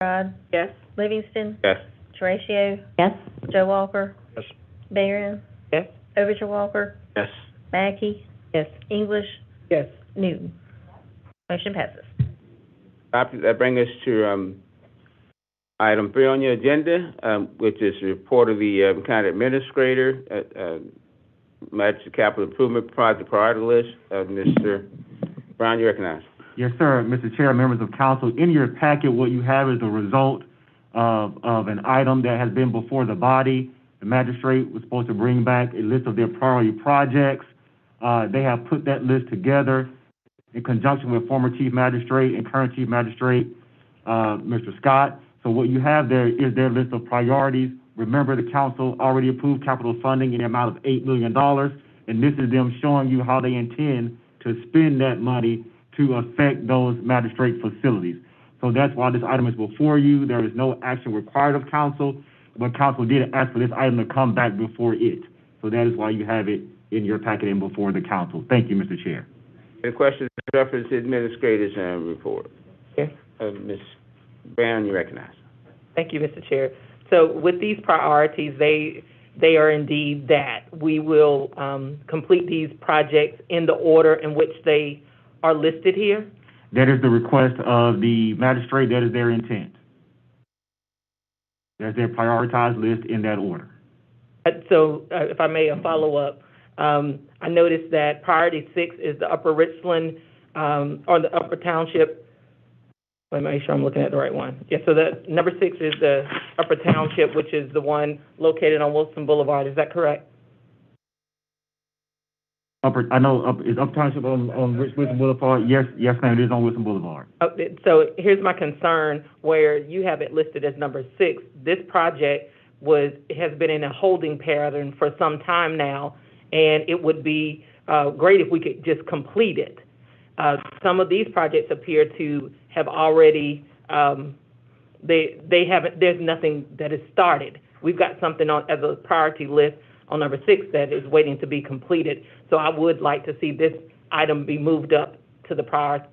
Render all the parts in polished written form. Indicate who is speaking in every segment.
Speaker 1: McBride,
Speaker 2: Yes.
Speaker 1: Livingston,
Speaker 3: Yes.
Speaker 1: Horatio,
Speaker 4: Yes.
Speaker 1: Joe Walker,
Speaker 3: Yes.
Speaker 1: Barron,
Speaker 2: Yes.
Speaker 1: Overture Walker,
Speaker 3: Yes.
Speaker 1: Mackey,
Speaker 2: Yes.
Speaker 1: English,
Speaker 2: Yes.
Speaker 1: Newton. Motion passes.
Speaker 3: That brings us to, item 3 on your agenda, which is the report of the, county administrator, Magic Capital Improvement Project Priority List. Mr. Brown, you recognize.
Speaker 5: Yes, sir. Mr. Chair, members of council, in your packet, what you have is the result of an item that has been before the body. The magistrate was supposed to bring back a list of their priority projects. They have put that list together in conjunction with former chief magistrate and current chief magistrate, Mr. Scott. So what you have there is their list of priorities. Remember, the council already approved capital funding in the amount of $8 million, and this is them showing you how they intend to spend that money to affect those magistrate facilities. So that's why this item is before you. There is no action required of council, but council did ask for this item to come back before it. So that is why you have it in your packet and before the council. Thank you, Mr. Chair.
Speaker 3: Any questions in reference to administrator's, report?
Speaker 2: Yes.
Speaker 3: Ms. Brown, you recognize.
Speaker 2: Thank you, Mr. Chair. So with these priorities, they are indeed that. We will complete these projects in the order in which they are listed here.
Speaker 5: That is the request of the magistrate. That is their intent. That's their prioritized list in that order.
Speaker 2: So if I may, a follow-up. I noticed that priority 6 is the Upper Richland, or the Upper Township. Let me make sure I'm looking at the right one. Yeah, so the number 6 is the Upper Township, which is the one located on Wilson Boulevard. Is that correct?
Speaker 5: Is Upper Township on Wilson Boulevard? Yes, ma'am, it is on Wilson Boulevard.
Speaker 2: So here's my concern, where you have it listed as number 6. This project has been in a holding pattern for some time now, and it would be great if we could just complete it. Some of these projects appear to have already, there's nothing that is started. We've got something on as a priority list on number 6 that is waiting to be completed. So I would like to see this item be moved up to the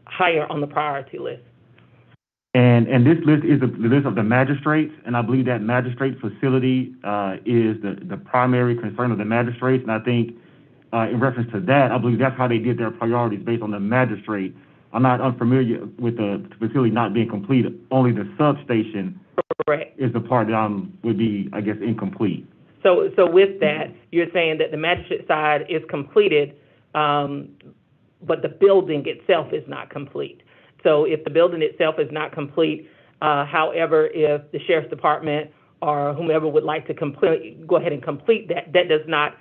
Speaker 2: higher on the priority list.
Speaker 5: And this list is the list of the magistrates, and I believe that magistrate facility is the primary concern of the magistrates. And I think in reference to that, I believe that's how they did their priorities based on the magistrate. I'm not unfamiliar with the facility not being completed. Only the substation
Speaker 2: Correct.
Speaker 5: is the part that would be, I guess, incomplete.
Speaker 2: So with that, you're saying that the magistrate side is completed, but the building itself is not complete. So if the building itself is not complete, however, if the sheriff's department or whomever would like to go ahead and complete that, that does not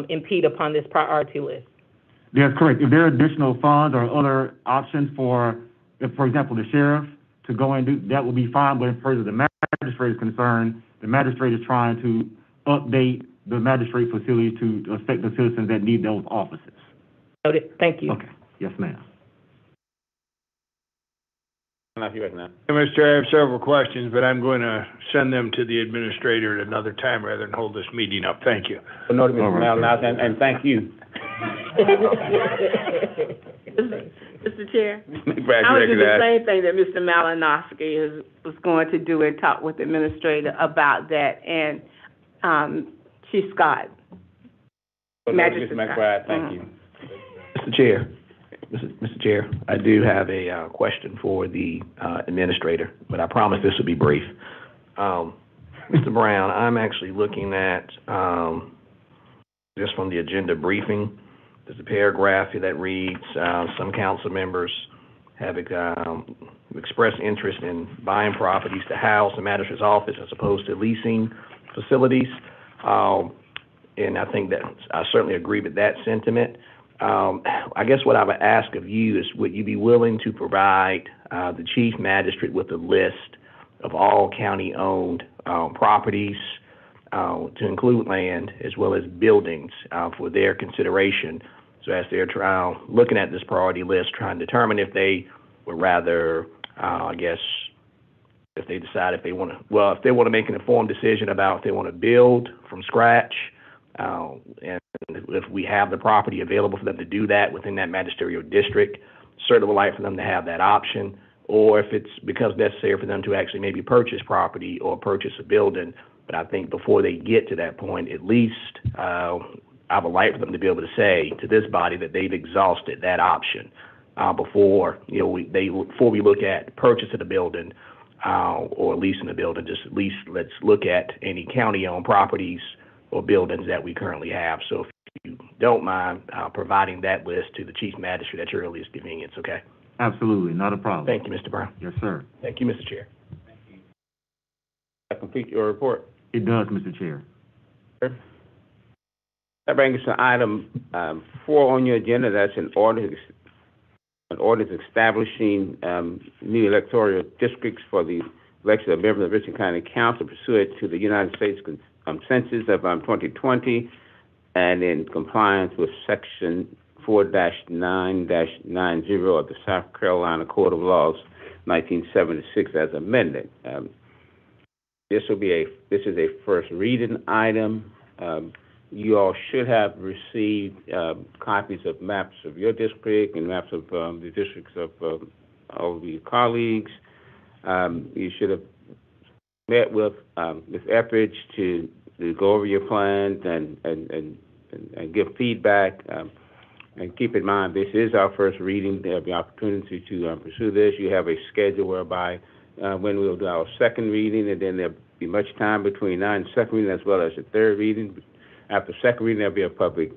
Speaker 2: impede upon this priority list.
Speaker 5: That's correct. If there are additional funds or other options for example, the sheriff to go and do, that would be fine. But as far as the magistrate is concerned, the magistrate is trying to update the magistrate facility to affect the citizens that need those offices.
Speaker 2: Noted. Thank you.
Speaker 5: Okay. Yes, ma'am.
Speaker 6: Mr. Chair, I have several questions, but I'm going to send them to the administrator at another time rather than hold this meeting up. Thank you.
Speaker 3: Noted, Mr. Malinowski, and thank you.
Speaker 7: Mr. Chair,
Speaker 3: McBride,
Speaker 7: I would
Speaker 3: you
Speaker 7: do the
Speaker 3: recognize.
Speaker 7: same thing that Mr. Malinowski was going to do and talk with the administrator about that, and Chief Scott.
Speaker 3: Mr. McBride, thank you.
Speaker 8: Mr. Chair, I do have a question for the administrator, but I promise this will be brief. Mr. Brown, I'm actually looking at, just from the agenda briefing, there's a paragraph here that reads, some council members have expressed interest in buying properties to house the magistrate's office as opposed to leasing facilities. And I think that I certainly agree with that sentiment. I guess what I would ask of you is, would you be willing to provide the chief magistrate with a list of all county-owned properties, to include land as well as buildings, for their consideration, so as they're looking at this priority list, trying to determine if they would rather, I guess, if they decide if they want to make an informed decision about if they want to build from scratch, and if we have the property available for them to do that within that magisterial district, certainly would like for them to have that option, or if it's becomes necessary for them to actually maybe purchase property or purchase a building. But I think before they get to that point, at least, I would like for them to be able to say to this body that they've exhausted that option, before, before we look at purchase of the building, or leasing the building. Just at least let's look at any county-owned properties or buildings that we currently have. So if you don't mind, providing that list to the chief magistrate at your earliest convenience, okay?
Speaker 5: Absolutely, not a problem.
Speaker 8: Thank you, Mr. Brown.
Speaker 5: Yes, sir.
Speaker 8: Thank you, Mr. Chair.
Speaker 3: That complete your report?
Speaker 5: It does, Mr. Chair.
Speaker 3: That brings us to item 4 on your agenda. That's an ordinance establishing new electoral districts for the election of members of Richland County Council pursuant to the United States Census of 2020 and in compliance with Section 4-9-90 of the South Carolina Code of Laws, 1976, as amended. This is a first reading item. You all should have received copies of maps of your district and maps of the districts of all of your colleagues. You should have met with Ms. Etheridge to go over your plans and give feedback. And keep in mind, this is our first reading. There'll be opportunity to pursue this. You have a schedule whereby when we'll do our second reading, and then there'll be much time between now and second reading as well as the third reading. After second reading, there'll be a public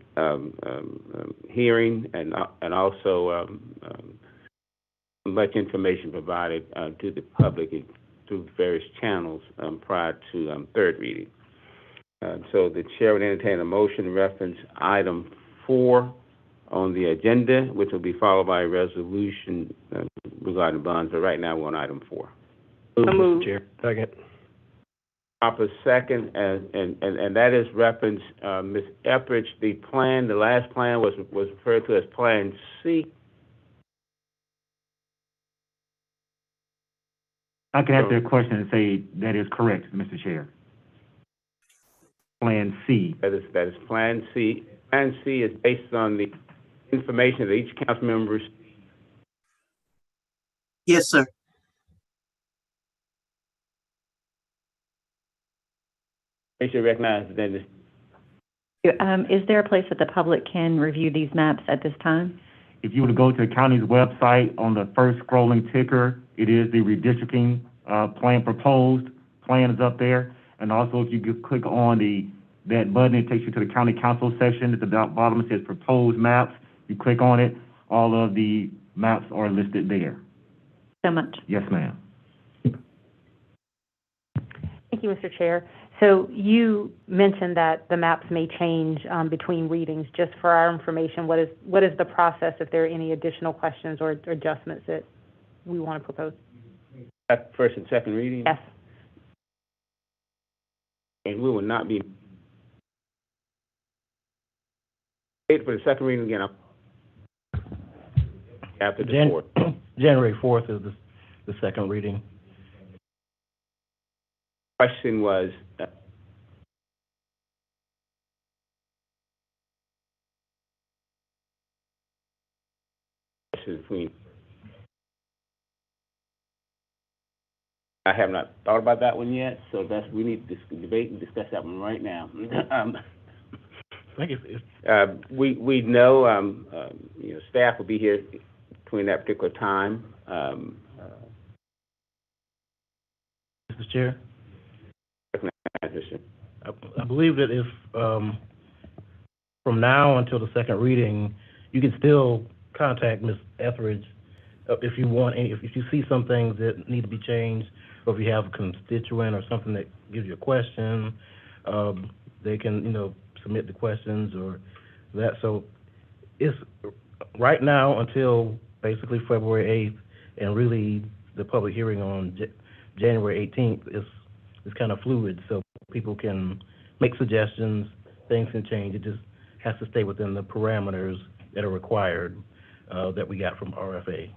Speaker 3: hearing and also much information provided to the public through various channels prior to third reading. So the chair would entertain a motion to reference item 4 on the agenda, which will be followed by a resolution regarding bonds. But right now, we're on item 4.
Speaker 8: Move, Mr. Chair. Second.
Speaker 3: Proper second, and that is reference, Ms. Etheridge, the last plan was referred to as Plan C.
Speaker 5: I can answer your question and say that is correct, Mr. Chair. Plan C.
Speaker 3: That is Plan C. Plan C is based on the information that each council member received.
Speaker 4: Yes, sir.
Speaker 3: I should recognize that this.
Speaker 9: Is there a place that the public can review these maps at this time?
Speaker 5: If you were to go to the county's website, on the first scrolling ticker, it is the redistricting plan proposed. Plan is up there. And also, if you click on that button, it takes you to the county council section. At the bottom, it says proposed maps. You click on it, all of the maps are listed there.
Speaker 9: So much.
Speaker 5: Yes, ma'am.
Speaker 10: Thank you, Mr. Chair. So you mentioned that the maps may change between readings. Just for our information, what is the process if there are any additional questions or adjustments that we want to propose?
Speaker 3: First and second reading?
Speaker 10: Yes.
Speaker 3: And we will not be wait for the second reading again after the 4th.
Speaker 11: January 4th is the second reading.
Speaker 3: Question was, between. I have not thought about that one yet, so we need to debate and discuss that one right now.
Speaker 11: I think
Speaker 3: we know, staff will be here between that particular time.
Speaker 11: Mr. Chair, I believe that if from now until the second reading, you can still contact Ms. Etheridge if you want any, if you see some things that need to be changed, or if you have a constituent or something that gives you a question, they can, submit the questions or that. So it's right now until basically February 8th, and really the public hearing on January 18th is kind of fluid. So people can make suggestions, things can change. It just has to stay within the parameters that are required that we got from RFA.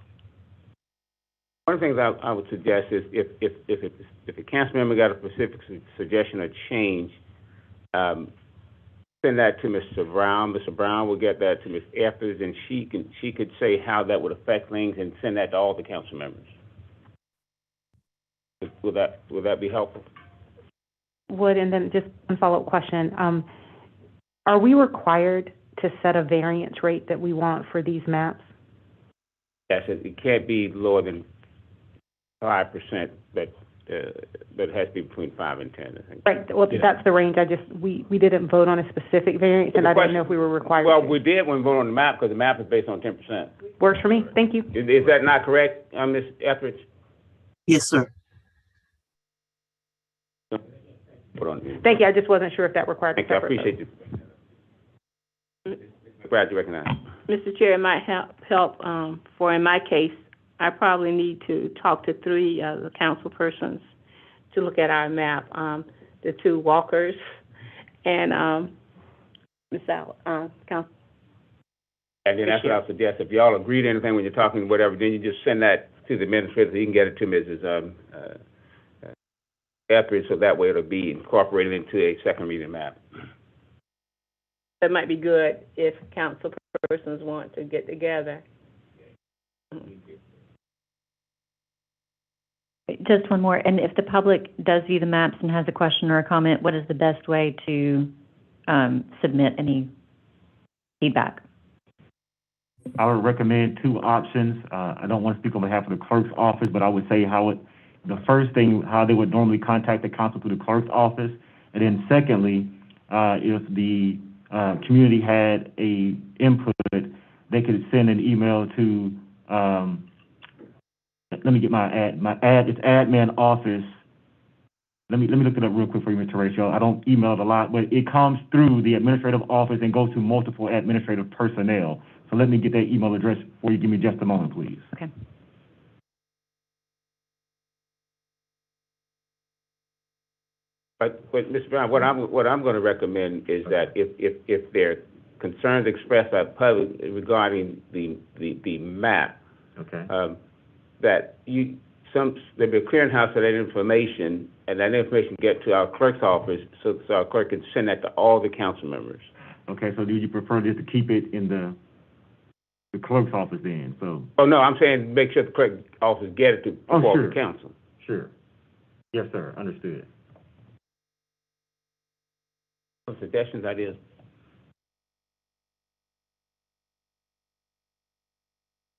Speaker 3: One of the things I would suggest is if a council member got a specific suggestion or change, send that to Mr. Brown. Mr. Brown will get that to Ms. Etheridge, and she could say how that would affect things and send that to all the council members. Would that be helpful?
Speaker 10: Would, and then just one follow-up question. Are we required to set a variance rate that we want for these maps?
Speaker 3: Yes, it can't be lower than 5%, but it has to be between 5 and 10, I think.
Speaker 10: Right, well, that's the range. We didn't vote on a specific variance, and I didn't know if we were required
Speaker 3: Well,
Speaker 10: to.
Speaker 3: we did when we voted on the map, because the map is based on 10%.
Speaker 10: Works for me. Thank you.
Speaker 3: Is that not correct, Ms. Etheridge?
Speaker 4: Yes, sir.
Speaker 3: Put on.
Speaker 10: Thank you. I just wasn't sure if that required a
Speaker 3: Thank you, I
Speaker 10: separate vote.
Speaker 3: appreciate you. Glad you recognize.
Speaker 7: Mr. Chair, it might help, for in my case, I probably need to talk to 3 of the council persons to look at our map, the 2 Walkers and, Ms. Council.
Speaker 3: And then that's what I suggest, if y'all agree to anything when you're talking, whatever, then you just send that to the administrator, so you can get it to Mrs. Etheridge, so that way it'll be incorporated into a second reading map.
Speaker 7: That might be good if council persons want to get together.
Speaker 9: Just one more, and if the public does view the maps and has a question or a comment, what is the best way to submit any feedback?
Speaker 5: I would recommend 2 options. I don't want to speak on behalf of the clerk's office, but I would say how they would normally contact the council through the clerk's office. And then secondly, if the community had a input, they could send an email to, let me get it's admin office. Let me look it up real quick for you, Mr. Ratio. I don't email it a lot, but it comes through the administrative office and goes to multiple administrative personnel. So let me get that email address for you. Give me just a moment, please.
Speaker 9: Okay.
Speaker 3: But Mr. Brown, what I'm going to recommend is that if there are concerns expressed by the public regarding the map,
Speaker 5: Okay.
Speaker 3: That there'll be a clearinghouse of that information, and that information get to our clerk's office, so our clerk can send that to all the council members.
Speaker 5: Okay, so do you prefer this to keep it in the clerk's office then? So.
Speaker 3: Oh, no, I'm saying make sure the clerk's office get it to all
Speaker 5: sure.
Speaker 3: the council.
Speaker 5: Sure. Yes, sir. Understood.
Speaker 3: Suggestions, ideas?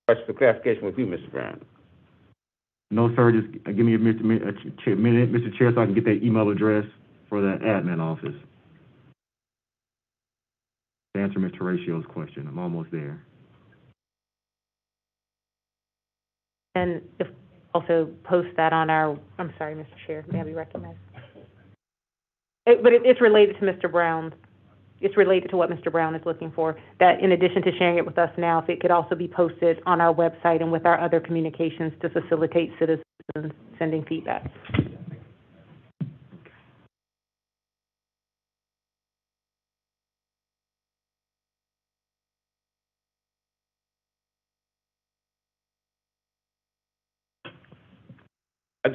Speaker 3: Question for clarification with you, Mr. Brown.
Speaker 5: No, sir. Just give me a minute, Mr. Chair, so I can get that email address for that admin office. To answer Mr. Ratio's question, I'm almost there.
Speaker 10: And if also post that on our, I'm sorry, Mr. Chair, may I be recognized? But it's related to Mr. Brown. It's related to what Mr. Brown is looking for, that in addition to sharing it with us now, if it could also be posted on our website and with our other communications to facilitate citizens sending feedback.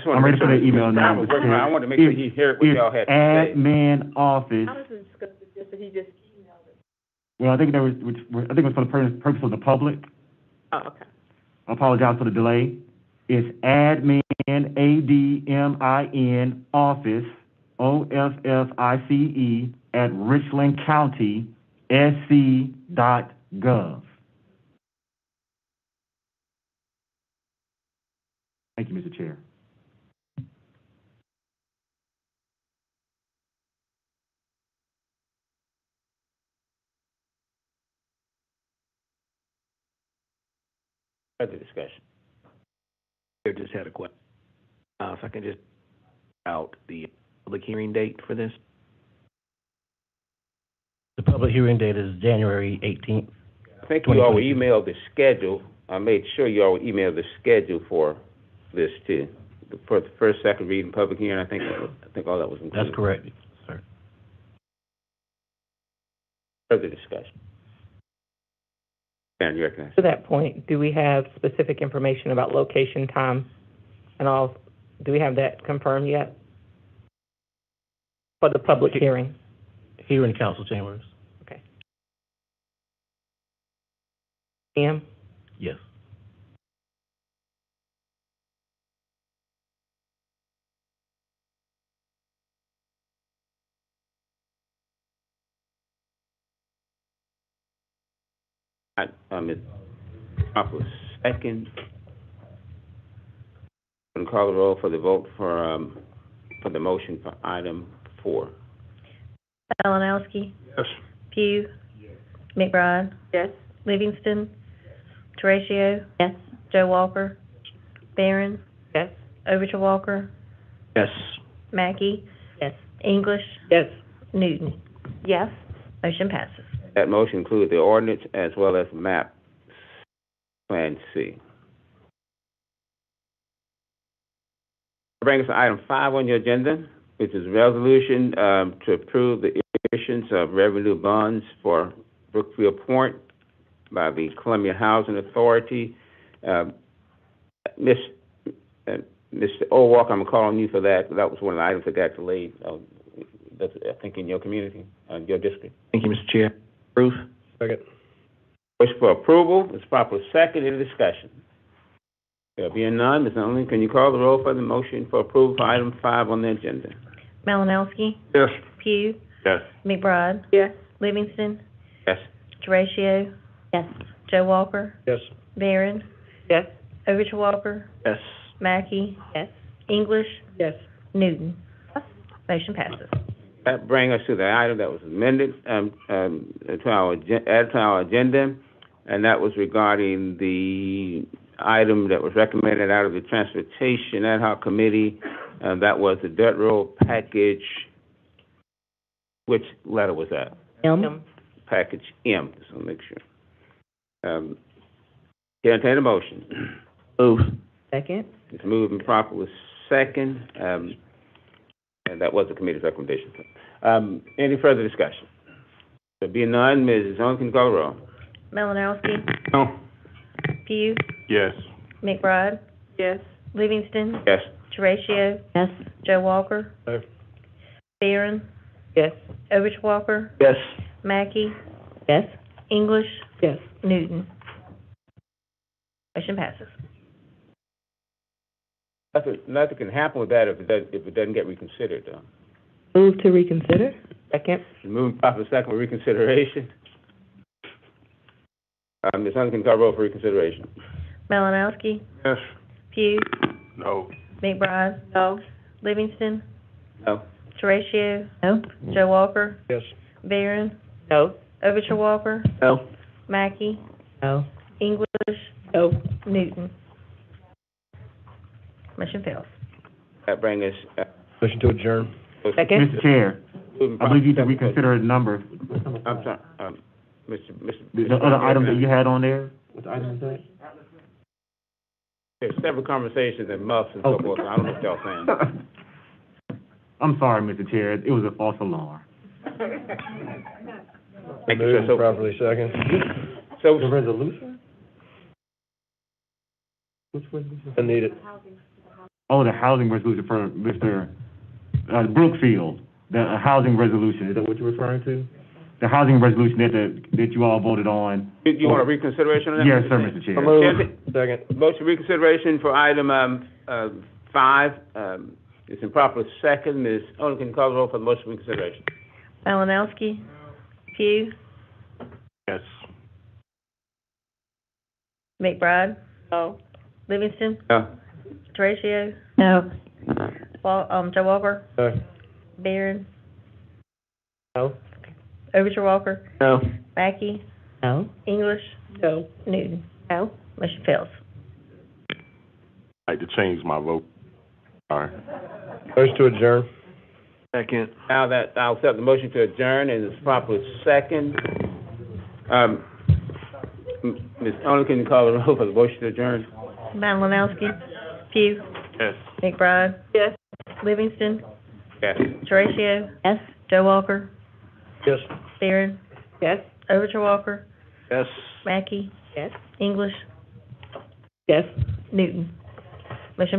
Speaker 5: I'm ready for the email now, Mr. Chair.
Speaker 3: I want to make sure you hear what y'all had to say.
Speaker 5: Admin office.
Speaker 7: How does it discuss it, just that he just emailed it?
Speaker 5: Well, I think it was for the purpose of the public.
Speaker 7: Oh, okay.
Speaker 5: I apologize for the delay. It's admin, ADMIN, office, OFFICE, at richlandcountysc.gov. Thank you, Mr. Chair.
Speaker 3: Further discussion.
Speaker 8: I just had a question. If I can just out the public hearing date for this.
Speaker 11: The public hearing date is January 18th.
Speaker 3: I think you all emailed the schedule. I made sure you all emailed the schedule for this too. For the first, second reading, public hearing, I think all that was included.
Speaker 11: That's correct, sir.
Speaker 3: Further discussion. Karen, you recognize?
Speaker 2: To that point, do we have specific information about location, time, and all? Do we have that confirmed yet for the public hearing?
Speaker 11: Here in council chambers.
Speaker 2: Okay. PM?
Speaker 11: Yes.
Speaker 3: Ms. Crawford, second. And call the roll for the vote for the motion for item 4.
Speaker 1: Malinowski,
Speaker 6: Yes.
Speaker 1: Pugh. McBride,
Speaker 7: Yes.
Speaker 1: Livingston, Teresa,
Speaker 9: Yes.
Speaker 1: Joe Walker, Barron,
Speaker 2: Yes.
Speaker 1: Overton Walker,
Speaker 8: Yes.
Speaker 1: Mackey,
Speaker 2: Yes.
Speaker 1: English,
Speaker 2: Yes.
Speaker 1: Newton.
Speaker 10: Yes.
Speaker 1: Motion passes.
Speaker 3: That motion includes the ordinance as well as map Plan C. Brings us to item 5 on your agenda, which is a resolution to approve the issuance of revenue bonds for Brookfield Point by the Columbia Housing Authority. Mr. Walker, I'm gonna call on you for that. That was one of the items that got delayed. That's, I think, in your community, your district.
Speaker 8: Thank you, Mr. Chair. Approve.
Speaker 6: Second.
Speaker 3: Wish for approval, it's properly second, any discussion? There being none, Ms. Only, can you call the roll for the motion for approval for item 5 on the agenda?
Speaker 1: Malinowski,
Speaker 6: Yes.
Speaker 1: Pugh,
Speaker 6: Yes.
Speaker 1: McBride,
Speaker 7: Yes.
Speaker 1: Livingston,
Speaker 3: Yes.
Speaker 1: Teresa,
Speaker 9: Yes.
Speaker 1: Joe Walker,
Speaker 6: Yes.
Speaker 1: Barron,
Speaker 2: Yes.
Speaker 1: Overton Walker,
Speaker 8: Yes.
Speaker 1: Mackey,
Speaker 2: Yes.
Speaker 1: English,
Speaker 2: Yes.
Speaker 1: Newton. Motion passes.
Speaker 3: That brings us to the item that was amended, added to our agenda, and that was regarding the item that was recommended out of the Transportation Ad Hoc Committee, that was the dirt road package. Which letter was that?
Speaker 2: M.
Speaker 3: Package M, just want to make sure. Can I entertain a motion?
Speaker 8: Move.
Speaker 2: Second.
Speaker 3: It's moved and properly second, and that was the committee's recommendation. Any further discussion? There being none, Ms. Owen, can you call the roll?
Speaker 1: Malinowski,
Speaker 6: No.
Speaker 1: Pugh,
Speaker 6: Yes.
Speaker 1: McBride,
Speaker 7: Yes.
Speaker 1: Livingston,
Speaker 3: Yes.
Speaker 1: Teresa,
Speaker 9: Yes.
Speaker 1: Joe Walker,
Speaker 6: No.
Speaker 1: Barron,
Speaker 2: Yes.
Speaker 1: Overton Walker,
Speaker 8: Yes.
Speaker 1: Mackey,
Speaker 2: Yes.
Speaker 1: English,
Speaker 2: Yes.
Speaker 1: Newton. Motion passes.
Speaker 3: Nothing can happen with that if it doesn't get reconsidered, though.
Speaker 2: Move to reconsider. Second.
Speaker 3: Moving properly second for reconsideration. Ms. Hunter, can you call the roll for reconsideration?
Speaker 1: Malinowski,
Speaker 6: Yes.
Speaker 1: Pugh,
Speaker 6: No.
Speaker 1: McBride,
Speaker 7: No.
Speaker 1: Livingston,
Speaker 3: No.
Speaker 1: Teresa,
Speaker 9: No.
Speaker 1: Joe Walker,
Speaker 6: Yes.
Speaker 1: Barron,
Speaker 2: No.
Speaker 1: Overton Walker,
Speaker 8: No.
Speaker 1: Mackey,
Speaker 2: No.
Speaker 1: English,
Speaker 2: No.
Speaker 1: Newton. Motion fails.
Speaker 3: That brings us,
Speaker 6: Motion to adjourn.
Speaker 2: Second.
Speaker 5: Mr. Chair,
Speaker 3: moving
Speaker 5: I believe you should
Speaker 3: properly-
Speaker 5: reconsider a number.
Speaker 3: I'm sorry,
Speaker 5: The other item that you had on there, what item is that?
Speaker 3: There's several conversations and muffs and so
Speaker 5: Okay.
Speaker 3: forth, so I don't know what y'all saying.
Speaker 5: I'm sorry, Mr. Chair, it was a false alarm.
Speaker 3: Thank you, sir.
Speaker 6: properly second.
Speaker 3: So,
Speaker 5: resolution? Which resolution?
Speaker 6: I need it.
Speaker 5: Oh, the housing resolution for Mr. Brookfield, the housing resolution, is that what you're referring to? The housing resolution that you all voted on.
Speaker 3: you want a reconsideration on that?
Speaker 5: Yes, sir, Mr. Chair.
Speaker 6: Second.
Speaker 3: Motion reconsideration for item, 5, it's in proper second. Ms. Owen, can you call the roll for the motion reconsideration?
Speaker 1: Malinowski, Pugh,
Speaker 6: Yes.
Speaker 1: McBride,
Speaker 7: No.
Speaker 1: Livingston,
Speaker 3: No.
Speaker 1: Teresa,
Speaker 9: No.
Speaker 1: Joe Walker,
Speaker 6: No.
Speaker 1: Barron,
Speaker 2: No.
Speaker 1: Overton Walker,
Speaker 8: No.
Speaker 1: Mackey,
Speaker 2: No.
Speaker 1: English,
Speaker 2: No.
Speaker 1: Newton.
Speaker 2: No.
Speaker 1: Motion fails.
Speaker 4: I'd like to change my vote. All right.
Speaker 6: Motion to adjourn.
Speaker 8: Second.
Speaker 3: Now that, I'll accept the motion to adjourn, and it's properly second. Ms. Owen, can you call the roll for the motion to adjourn?
Speaker 1: Malinowski, Pugh,
Speaker 4: Yes.
Speaker 1: McBride,
Speaker 7: Yes.
Speaker 1: Livingston,
Speaker 3: Yes.
Speaker 1: Teresa,
Speaker 9: Yes.
Speaker 1: Joe Walker,
Speaker 6: Yes.
Speaker 1: Barron,
Speaker 2: Yes.
Speaker 1: Overton Walker,
Speaker 8: Yes.
Speaker 1: Mackey,
Speaker 2: Yes.
Speaker 1: English,
Speaker 2: Yes.
Speaker 1: Newton. Motion passes.